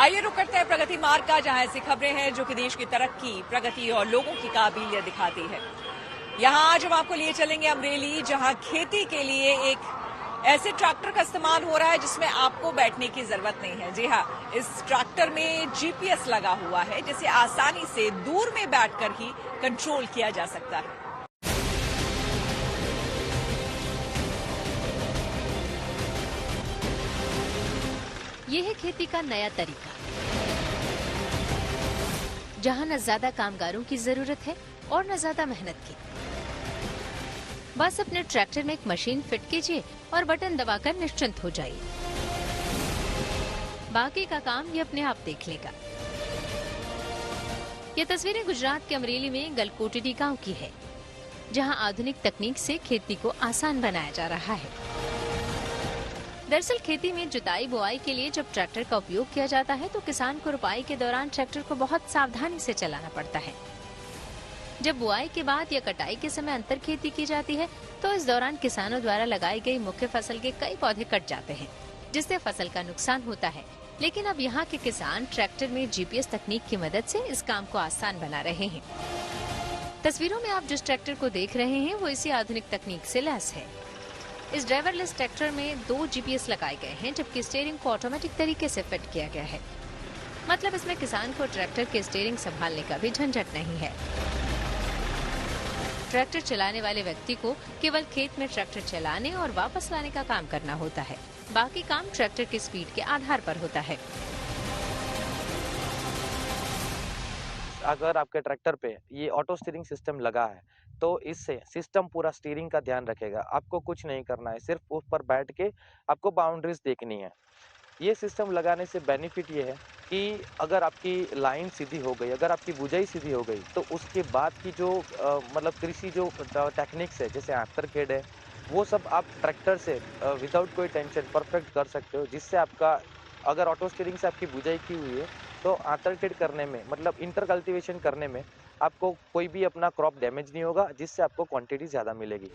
आइए रुक करते हैं प्रगति मार्ग का, जहां ऐसी खबरें हैं जो कि देश की तरक्की, प्रगति और लोगों की काबिलियत दिखाती है। यहां आज हम आपको लिए चलेंगे अमरेली, जहां खेती के लिए एक ऐसे ट्रैक्टर का इस्तेमाल हो रहा है जिसमें आपको बैठने की जरूरत नहीं है। जी हां, इस ट्रैक्टर में जीपीएस लगा हुआ है, जिसे आसानी से दूर में बैठकर ही कंट्रोल किया जा सकता है। यह है खेती का नया तरीका, जहां न ज्यादा कामगारों की जरूरत है और न ज्यादा मेहनत की। बस अपने ट्रैक्टर में एक मशीन फिट कीजिए और बटन दबाकर निश्चिंत हो जाइए। बाकी का काम ये अपने आप देख लेगा। ये तस्वीरें गुजरात के अमरेली में गलकोटडी गांव की है, जहां आधुनिक तकनीक से खेती को आसान बनाया जा रहा है। दरअसल खेती में जुताई बुआई के लिए जब ट्रैक्टर का उपयोग किया जाता है तो किसान को रुपाई के दौरान ट्रैक्टर को बहुत सावधानी से चलाना पड़ता है। जब बुआई के बाद या कटाई के समय अंतर खेती की जाती है तो इस दौरान किसानों द्वारा लगाई गई मुख्य फसल के कई पौधे कट जाते हैं, जिससे फसल का नुकसान होता है। लेकिन अब यहाँ के किसान ट्रैक्टर में जीपीएस तकनीक की मदद से इस काम को आसान बना रहे हैं। तस्वीरों में आप जिस ट्रैक्टर को देख रहे हैं वो इसी आधुनिक तकनीक से लैस है। इस ड्राइवरलेस ट्रैक्टर में 2 जीपीएस लगाए गए हैं, जबकि स्टीयरिंग को ऑटोमेटिक तरीके से फिट किया गया है। मतलब इसमें किसान को ट्रैक्टर के स्टीयरिंग संभालने का भी झंझट नहीं है। ट्रैक्टर चलाने वाले व्यक्ति को केवल खेत में ट्रैक्टर चलाने और वापस लाने का काम करना होता है। बाकी काम ट्रैक्टर की स्पीड के आधार पर होता है। अगर आपके ट्रैक्टर पे ये ऑटो स्टीयरिंग सिस्टम लगा है तो इससे सिस्टम पूरा स्टीयरिंग का ध्यान रखेगा। आपको कुछ नहीं करना है, सिर्फ उस पर बैठ के आपको बाउंड्रीज देखनी है। ये सिस्टम लगाने से बेनिफिट ये है कि अगर आपकी लाइन सीधी हो गई, अगर आपकी बुझाई सीधी हो गई, तो उसके बाद की जो मतलब कृषि जो टेक्निक्स है, जैसे आंतरखेड़ है, वो सब आप ट्रैक्टर से विदाउट कोई टेंशन परफेक्ट कर सकते हो। जिससे आपका अगर ऑटो स्टीयरिंग से आपकी बुझाई की हुई है तो आंतरखेड़ करने में, मतलब इंटर कल्टीवेशन करने में आपको कोई भी अपना क्रॉप डैमेज नहीं होगा, जिससे आपको क्वांटिटी ज्यादा मिलेगी।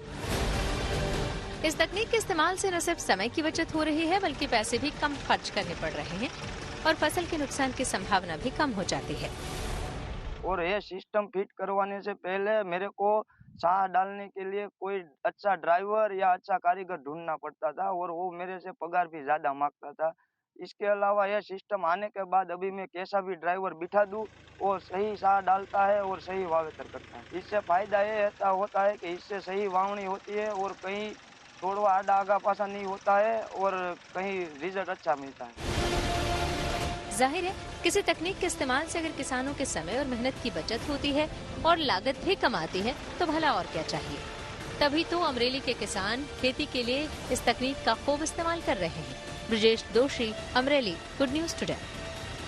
इस तकनीक के इस्तेमाल से न सिर्फ समय की बचत हो रही है, बल्कि पैसे भी कम खर्च करने पड़ रहे हैं और फसल के नुकसान की संभावना भी कम हो जाती है। और ये सिस्टम फिट करवाने से पहले मेरे को सार डालने के लिए कोई अच्छा ड्राइवर या अच्छा कारीगर ढूंढना पड़ता था और वो मेरे से पगार भी ज्यादा मांगता था। इसके अलावा यह सिस्टम आने के बाद अभी मैं कैसा भी ड्राइवर बिठा दूं, वो सही सार डालता है और सही वावेतर करता है। इससे फायदा ये होता है कि इससे सही वावनी होती है और कहीं थोड़ा आड़ा आगा पासा नहीं होता है और कहीं रिजल्ट अच्छा मिलता है। जाहिर है, किसी तकनीक के इस्तेमाल से अगर किसानों के समय और मेहनत की बचत होती है और लागत भी कम आती है तो भला और क्या चाहिए। तभी तो अमरेली के किसान खेती के लिए इस तकनीक का खूब इस्तेमाल कर रहे हैं। ब्रजेश दोषी, अमरेली, गुड न्यूज टुडे।